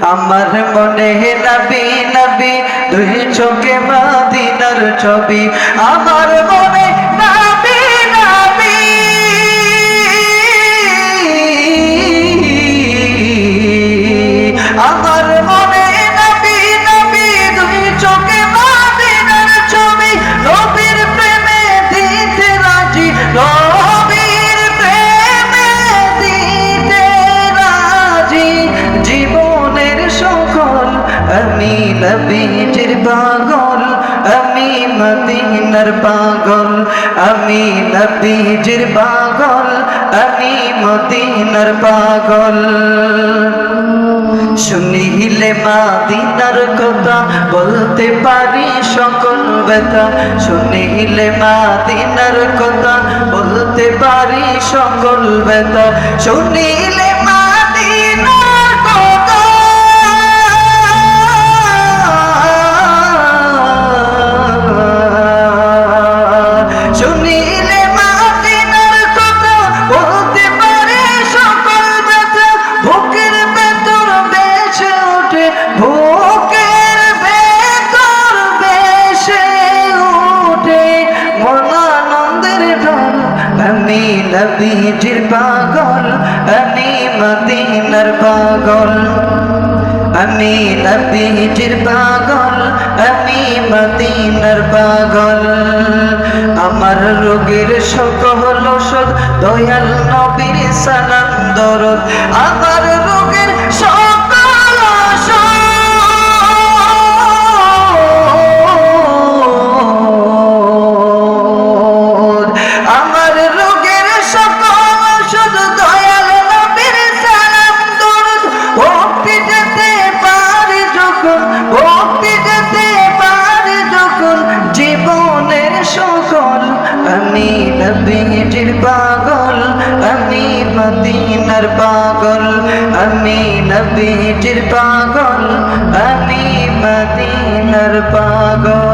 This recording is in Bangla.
আমার মনে নবী নবী দুই চোখে মদিনার ছবি আমার মনে নবী নবী আমার মনে নবী নবী দুই চোখে মদিনার ছবি নবীর প্রেমে দিতে রাজি নবীর প্রেমে দিতে রাজি জীবনের সকল আমি নবীজির পাগল আমি মদিনার পাগল আমি নবীজির পাগল আমি মদিনার পাগল শুনিলে মদিনার কথা বলতে পারি সকল ব্যথা শুনিলে মদিনার কথা বলতে পারি সকল ব্যথা শুনিলে মদিনার কথা শুনিলে মদিনার কথা বলতে পারি সকল ব্যথা বুকের ভেতর বেশে ওঠে বুকের ভেতর বেশে ওঠে মনানন্দের ঢল আমি নবীজির পাগল আমি মদিনার পাগল আমি নবীজির পাগল আমি মদিনার পাগল আমার রোগের সকল ওষুধ দয়াল নবীর সালাম দরদ আমার রোগের সকল ওষুধ আমার রোগের সকল ওষুধ দয়াল নবীর সালাম দরদ ভক্তি যেতে পারি যখন ভক্তি যেতে পারি যখন জীবনের সকল আমি নবীজির পাগল আমি মদিনার পাগল আমি নবীজির পাগল আমি মদিনার পাগল